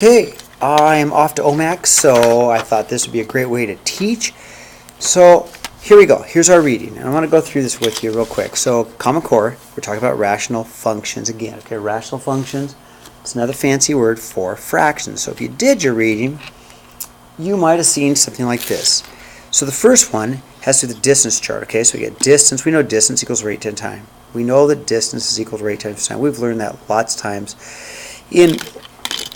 Okay, I am off to OMAC, so I thought this would be a great way to teach. So here we go. Here's our reading. And I want to go through this with you real quick. So Common Core, we're talking about rational functions again. Okay, rational functions, it's another fancy word for fractions. So if you did your reading, you might have seen something like this. So the first one has to do the distance chart. Okay, so we get distance. We know distance equals rate times time. We know that distance is equal to rate times time. We've learned that lots of times in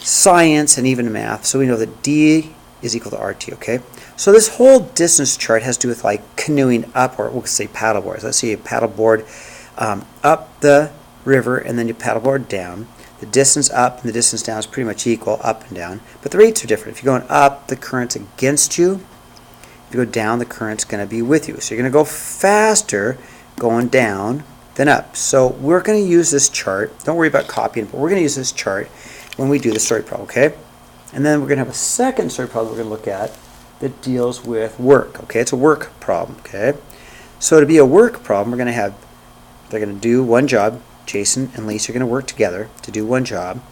science and even math. So we know that D is equal to RT, okay? So this whole distance chart has to do with like canoeing up, or we'll say paddleboards. Let's say you paddleboard up the river and then you paddleboard down. The distance up and the distance down is pretty much equal, up and down, but the rates are different. If you're going up, the current's against you. If you go down, the current's going to be with you. So you're going to go faster going down than up. So we're going to use this chart. Don't worry about copying, but we're going to use this chart when we do the story problem, okay? And then we're going to have a second story problem we're going to look at that deals with work, okay? It's a work problem, okay? So to be a work problem, we're going to have, they're going to do one job. Jason and Lacey are going to work together to do one job.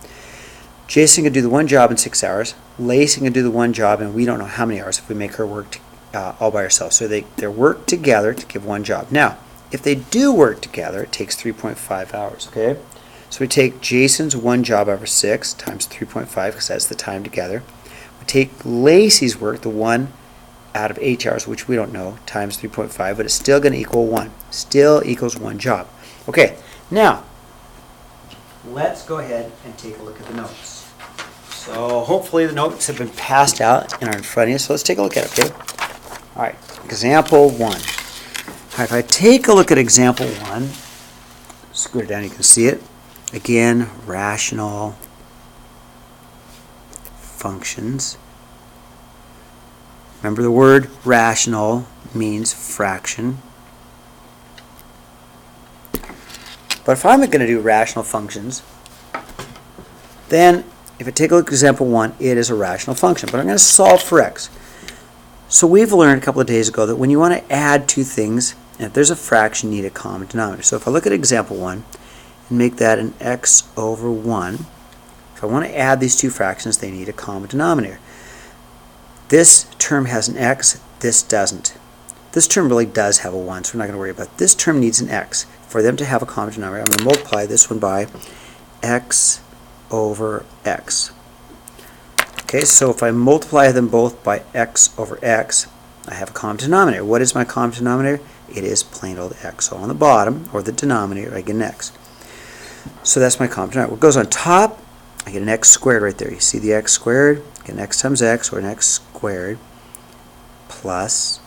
Jason can do the one job in 6 hours. Lacey can do the one job in we don't know how many hours if we make her work all by herself. So they work together to give one job. Now, if they do work together, it takes 3.5 hours, okay? So we take Jason's one job over 6 times 3.5 because that's the time together. We take Lacey's work, the one out of 8 hours, which we don't know, times 3.5, but it's still going to equal 1. Still equals one job. Okay, now let's go ahead and take a look at the notes. So hopefully the notes have been passed out and are in front of you. So let's take a look at it, okay? All right, example 1. All right, if I take a look at example 1, scoot it down, you can see it. Again, rational functions. Remember the word rational means fraction. But if I'm going to do rational functions, then if I take a look at example 1, it is a rational function. But I'm going to solve for x. So we've learned a couple of days ago that when you want to add two things, and if there's a fraction, you need a common denominator. So if I look at example 1, and make that an x over 1. If I want to add these two fractions, they need a common denominator. This term has an x, this doesn't. This term really does have a 1, so we're not going to worry about it. This term needs an x. For them to have a common denominator, I'm going to multiply this one by x over x. Okay, so if I multiply them both by x over x, I have a common denominator. What is my common denominator? It is plain old x. So on the bottom, or the denominator, I get an x. So that's my common denominator. What goes on top, I get an x squared right there. You see the x squared? I get an x times x, or an x squared, plus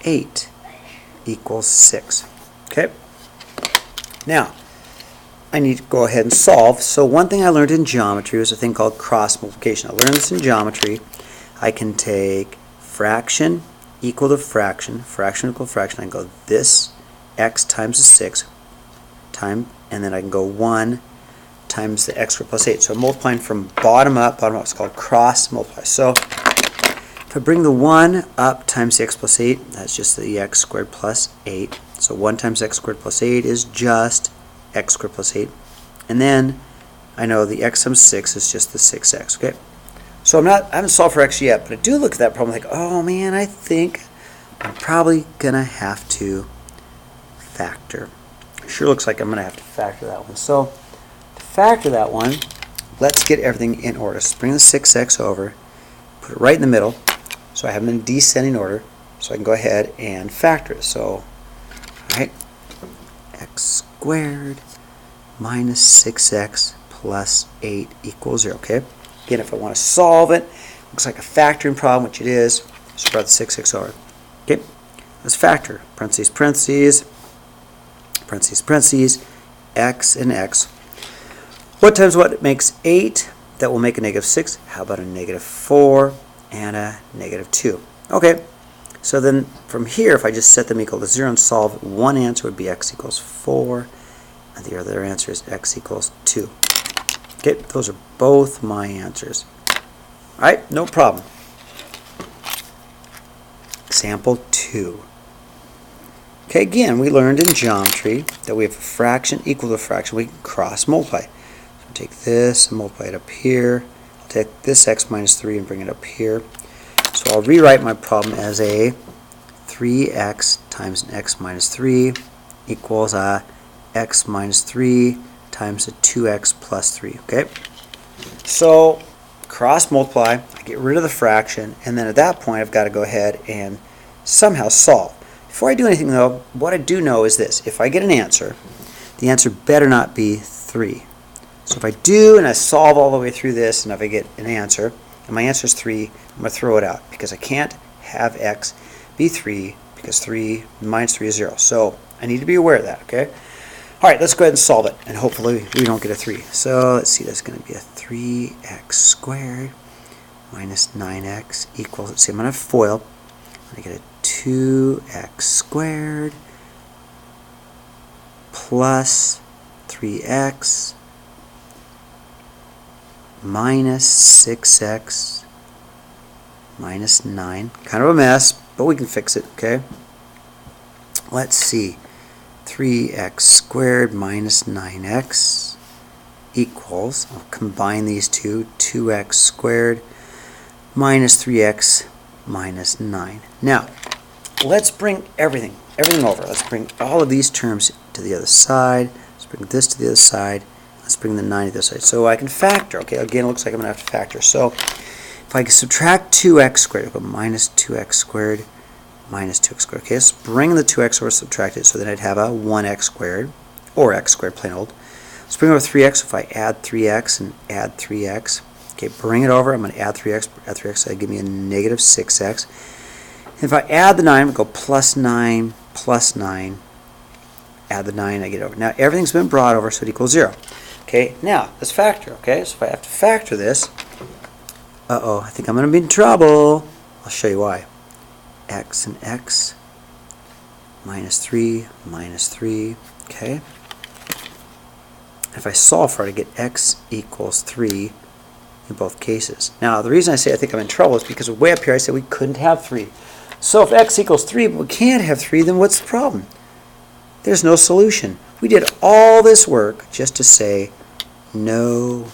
8 equals 6. Okay? Now, I need to go ahead and solve. So one thing I learned in geometry was a thing called cross multiplication. I learned this in geometry. I can take fraction equal to fraction, fraction equal to fraction. I can go this x times the 6 time, and then I can go 1 times the x squared plus 8. So I'm multiplying from bottom up. It's called cross multiply. So if I bring the 1 up times the x plus 8, that's just the x squared plus 8. So 1 times x squared plus 8 is just x squared plus 8. And then I know the x times 6 is just the 6x. Okay. So I haven't solved for x yet, but I do look at that problem like, oh man, I think I'm probably going to have to factor. Sure looks like I'm going to have to factor that one. So to factor that one, let's get everything in order. So bring the 6x over, put it right in the middle, so I have them in descending order, so I can go ahead and factor it. So, all right, x squared minus 6x plus 8 equals 0. Okay. Again, if I want to solve it, looks like a factoring problem, which it is. So brought the 6x over. Okay. Let's factor. Parentheses, parentheses. Parentheses, parentheses, x and x. What times what makes 8? That will make a negative 6. How about a negative 4 and a negative 2? Okay, so then from here, if I just set them equal to 0 and solve, one answer would be x equals 4, and the other answer is x equals 2. Okay, those are both my answers. All right, no problem. Example 2. Okay, again, we learned in geometry that we have a fraction equal to a fraction. We can cross multiply. So take this and multiply it up here. I'll take this x minus 3 and bring it up here. So I'll rewrite my problem as a 3x times an x minus 3 equals a x minus 3 times a 2x plus 3, okay? So cross multiply, I get rid of the fraction, and then at that point I've got to go ahead and somehow solve. Before I do anything though, what I do know is this: if I get an answer, the answer better not be 3. So if I do and I solve all the way through this, and if I get an answer, and my answer is 3, I'm going to throw it out because I can't have x be 3 because 3 minus 3 is 0. So I need to be aware of that, okay? All right, let's go ahead and solve it, and hopefully we don't get a 3. So let's see, that's going to be a 3x squared minus 9x equals, let's see, I'm going to FOIL. I'm going to get a 2x squared plus 3x minus 6x minus 9. Kind of a mess, but we can fix it, okay? Let's see. 3x squared minus 9x equals, I'll combine these two, 2x squared minus 3x minus 9. Now, let's bring everything over. Let's bring all of these terms to the other side. Let's bring this to the other side. Let's bring the 9 to the other side. So I can factor. Okay, again, it looks like I'm going to have to factor. So if I can subtract 2x squared, I'll go minus 2x squared minus 2x squared. Okay, let's bring the 2x over, subtract it, so then I'd have a 1x squared, or x squared, plain old. Let's bring over 3x. So if I add 3x and add 3x, okay, bring it over. I'm going to add 3x, so that'll give me a negative 6x. And if I add the 9, I'm going to go plus 9, add the 9, I get over. Now everything's been brought over, so it equals 0. Okay, now let's factor. Okay, so if I have to factor this, I think I'm going to be in trouble. I'll show you why. X and x minus 3 minus 3. Okay. If I solve for it, I get x equals 3 in both cases. Now the reason I say I think I'm in trouble is because way up here I said we couldn't have 3. So if x equals 3 but we can't have 3, then what's the problem? There's no solution. We did all this work just to say no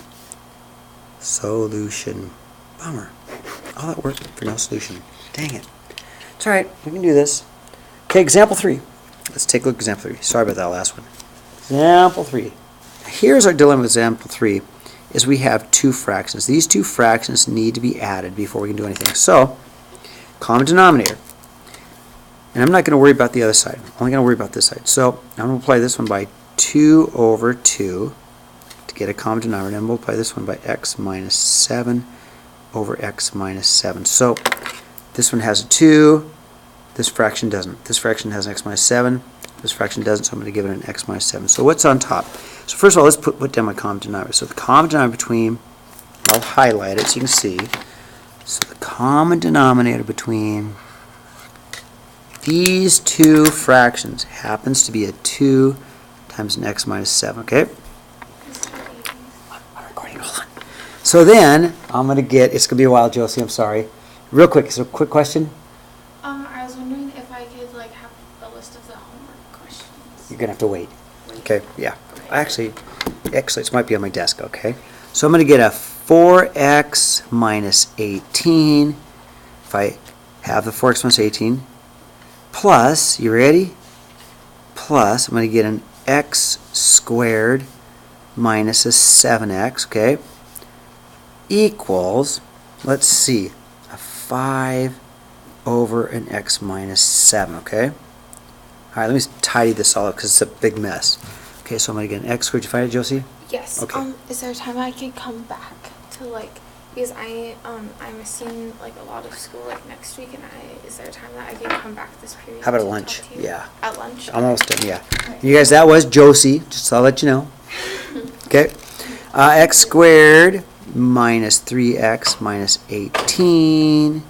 solution. Bummer. All that work for no solution. Dang it. It's alright, we can do this. Okay, example 3. Let's take a look at example 3. Sorry about that last one. Example 3. Here's our dilemma with example 3, is we have two fractions. These two fractions need to be added before we can do anything. So, common denominator. And I'm not going to worry about the other side. I'm only going to worry about this side. So, I'm going to multiply this one by 2 over 2 to get a common denominator. And multiply this one by x minus 7 over x minus 7. So, this one has a 2. This fraction doesn't. This fraction has an x minus 7. This fraction doesn't, so I'm going to give it an x minus 7. So what's on top? So first of all, let's put down my common denominator. So the common denominator between, I'll highlight it so you can see. So the common denominator between these two fractions happens to be a 2 times an x minus 7, okay? I'm recording, hold on. So then, I'm going to get, it's going to be a while, Josie, I'm sorry. Real quick, is there a quick question? I was wondering if I could have a list of the homework questions. You're going to have to wait. Okay, yeah. Actually, it might be on my desk, okay? So I'm going to get a 4x minus 18, if I have the 4x minus 18, plus, you ready? Plus, I'm going to get an x squared minus a 7x, okay? Equals, let's see, a 5 over an x minus 7, okay? Alright, let me tidy this all up because it's a big mess. Okay, so I'm going to get an x squared. Did you find it, Josie? Yes. Okay. Is there a time I could come back to because I'm seeing a lot of school next week, and is there a time that I can come back this period? How about to at lunch? talk to you? Yeah. At lunch? Almost done, yeah. Right. You guys, that was Josie, just so I'll let you know. Okay. X squared minus 3x minus 18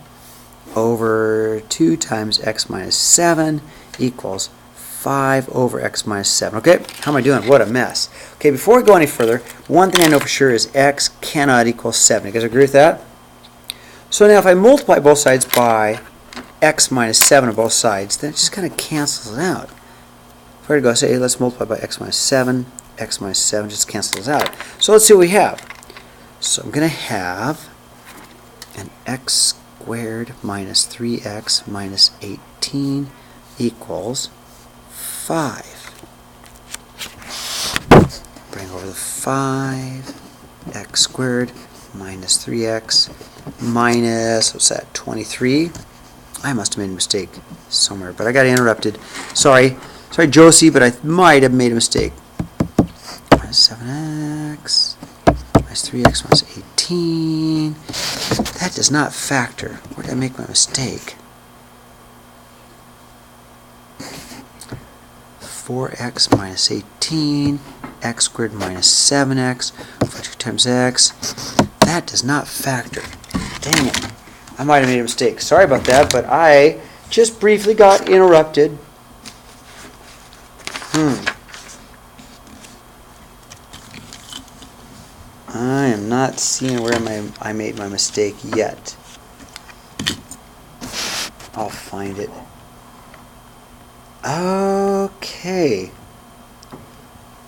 over 2 times x minus 7 equals 5 over x minus 7. Okay, how am I doing? What a mess. Okay, before we go any further, one thing I know for sure is x cannot equal 7. You guys agree with that? So now if I multiply both sides by x minus 7 on both sides, then it just kind of cancels it out. If I were to go say, let's multiply by x minus 7 just cancels out. So let's see what we have. So I'm going to have x squared minus 3x minus 18 equals 5. Bring over the 5, x squared minus 3x minus, what's that, 23? I must have made a mistake somewhere, but I got interrupted. Sorry, Josie, but I might have made a mistake. Minus 7x minus 3x minus 18. That does not factor. Where did I make my mistake? 4x minus 18, x squared minus 7x, 2 times x. That does not factor. Dang it. I might have made a mistake. Sorry about that, but I just briefly got interrupted. I am not seeing where I made my mistake yet. I'll find it. Okay.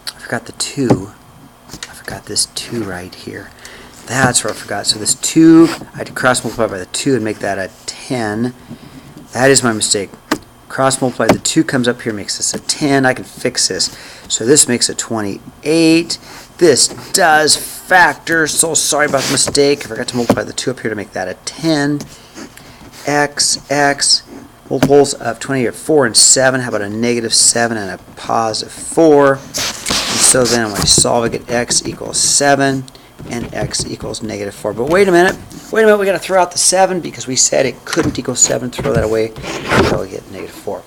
I forgot the 2. I forgot this 2 right here. That's where I forgot. So this 2, I had to cross multiply by the 2 and make that a 10. That is my mistake. Cross multiply, the 2 comes up here, makes this a 10. I can fix this. So this makes a 28. This does factor. So sorry about the mistake. I forgot to multiply the 2 up here to make that a 10. X. Multiples of 28 are 4 and 7. How about a negative 7 and a positive 4? And so then when I solve, I get x equals 7 and x equals negative 4. But wait a minute. We got to throw out the 7 because we said it couldn't equal 7. Throw that away until we get negative 4.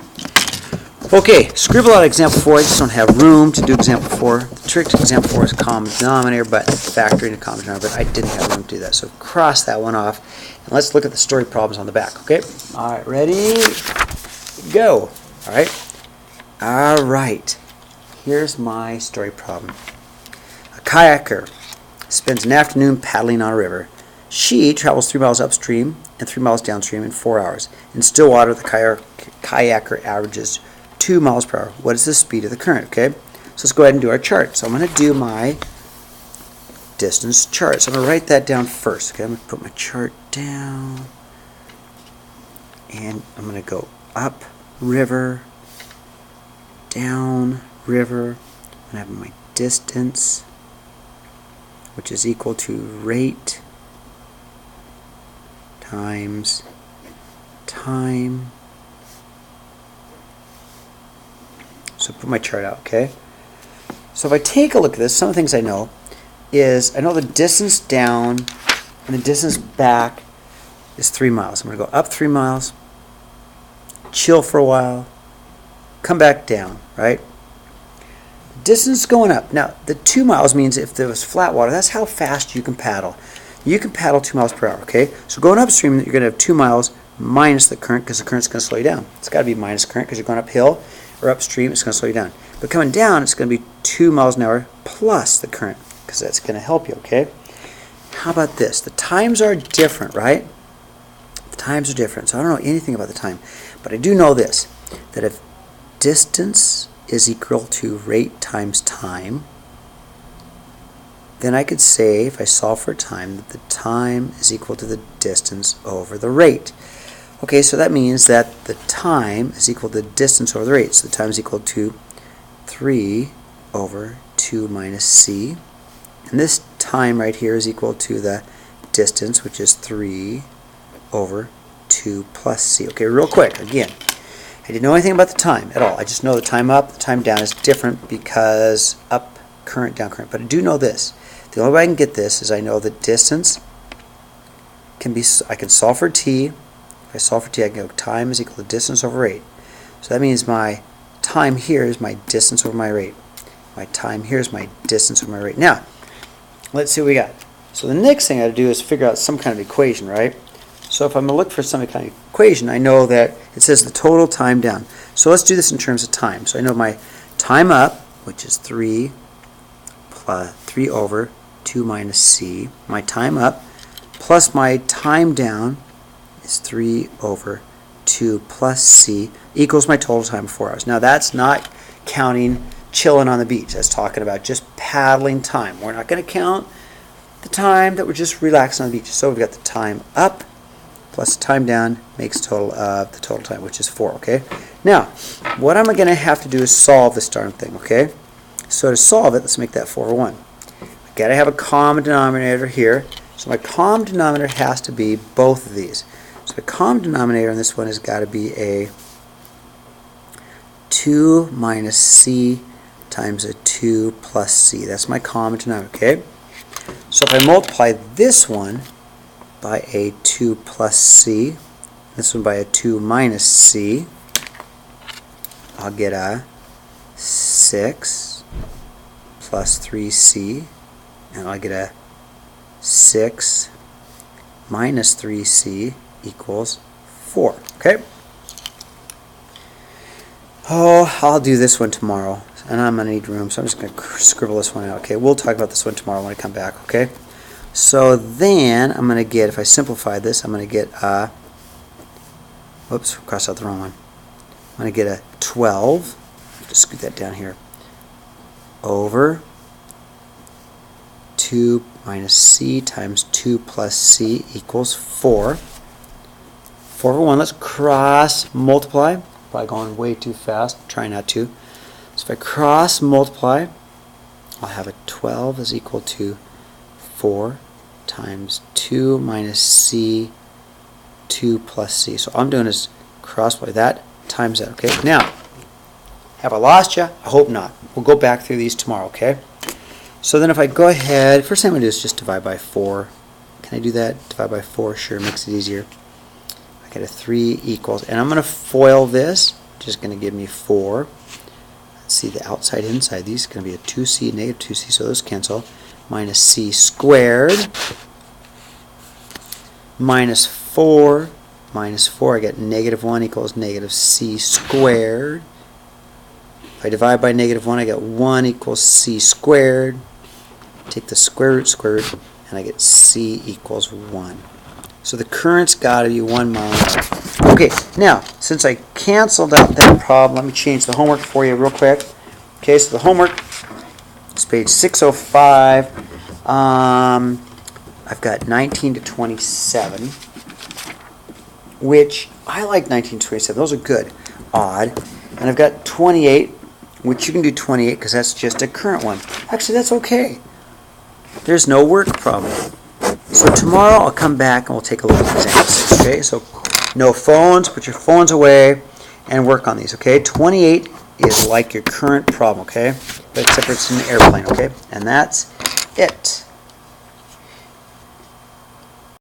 Okay, scribble out example 4. I just don't have room to do example 4. The trick to example 4 is common denominator, but factoring a common denominator, but I didn't have room to do that. So cross that one off. And let's look at the story problems on the back, okay? All right, ready? Go. All right. Here's my story problem. A kayaker spends an afternoon paddling on a river. She travels 3 miles upstream and 3 miles downstream in 4 hours. In still water, the kayaker averages 2 miles per hour. What is the speed of the current, okay? So let's go ahead and do our chart. So I'm going to do my distance chart. So I'm going to write that down first. Okay, I'm going to put my chart down. And I'm going to go up river, down river. I'm going to have my distance, which is equal to rate times time. So put my chart out, okay? So if I take a look at this, some of the things I know is I know the distance down and the distance back is 3 miles. I'm going to go up 3 miles, chill for a while, come back down, right? Distance going up. Now, the 2 miles means if there was flat water, that's how fast you can paddle. You can paddle 2 miles per hour, okay? So going upstream, you're going to have 2 miles minus the current because the current's going to slow you down. It's got to be minus current because you're going uphill or upstream, it's going to slow you down. But coming down, it's going to be 2 miles an hour plus the current because that's going to help you, okay? How about this? The times are different, right? The times are different. So I don't know anything about the time. But I do know this, that if distance is equal to rate times time, then I could say, if I solve for time, that the time is equal to the distance over the rate. Okay, so that means that the time is equal to the distance over the rate. So the time is equal to 3 over 2 minus c. And this time right here is equal to the distance, which is 3 over 2 plus c. Okay, real quick, again, I didn't know anything about the time at all. I just know the time up, the time down is different because up current, down current. But I do know this. The only way I can get this is I know the distance can be, I can solve for t. If I solve for t, I can go time is equal to distance over rate. So that means my time here is my distance over my rate. My time here is my distance over my rate. Now, let's see what we got. So the next thing I have to do is figure out some kind of equation, right? So if I'm going to look for some kind of equation, I know that it says the total time down. So let's do this in terms of time. So I know my time up, which is 3 over 2 minus c. My time up plus my time down is 3 over 2 plus c equals my total time of 4 hours. Now that's not counting chilling on the beach. That's talking about just paddling time. We're not going to count the time that we're just relaxing on the beach. So we've got the time up plus time down makes total of the total time, which is 4, okay? Now, what I'm going to have to do is solve this darn thing, okay? So to solve it, let's make that 4 over 1. I've got to have a common denominator here. So my common denominator has to be both of these. So the common denominator on this one has got to be a 2 minus c times a 2 plus c. That's my common denominator, okay? So if I multiply this one by a 2 plus c, this one by a 2 minus c, I'll get a 6 plus 3c, and I'll get a 6 minus 3c equals 4, okay? Oh, I'll do this one tomorrow, and I'm going to need room, so I'm just going to scribble this one out, okay? We'll talk about this one tomorrow when I come back, okay? So then I'm going to get, if I simplify this, I'm going to get a, whoops, crossed out the wrong one. I'm going to get a 12, just scoot that down here, over 2 minus c times 2 plus c equals 4. 4 over 1, let's cross multiply. Probably going way too fast, try not to. So if I cross multiply, I'll have a 12 is equal to 4 times 2 minus c, 2 plus c. So all I'm doing is cross multiply that times that, okay? Now, have I lost you? I hope not. We'll go back through these tomorrow, okay? So then if I go ahead, first thing I'm going to do is just divide by 4. Can I do that? Divide by 4, sure, makes it easier. I get a 3 equals, and I'm going to FOIL this, which is going to give me 4. Let's see the outside, inside. These are going to be a 2c, negative 2c, so those cancel. Minus c squared, minus 4, I get negative 1 equals negative c squared. If I divide by negative 1, I get 1 equals c squared. Take the square root, and I get c equals 1. So the current's got to be 1 mile an hour. Okay, now, since I canceled out that problem, let me change the homework for you real quick. Okay, so the homework is page 605. I've got 19 to 27, which I like 19 to 27. Those are good. Odd. And I've got 28, which you can do 28 because that's just a current one. Actually, that's okay. There's no work problem. So tomorrow I'll come back and we'll take a look at examples. Okay, so no phones, put your phones away and work on these. Okay, 28 is like your current problem. Okay, but except for it's an airplane. Okay, and that's it.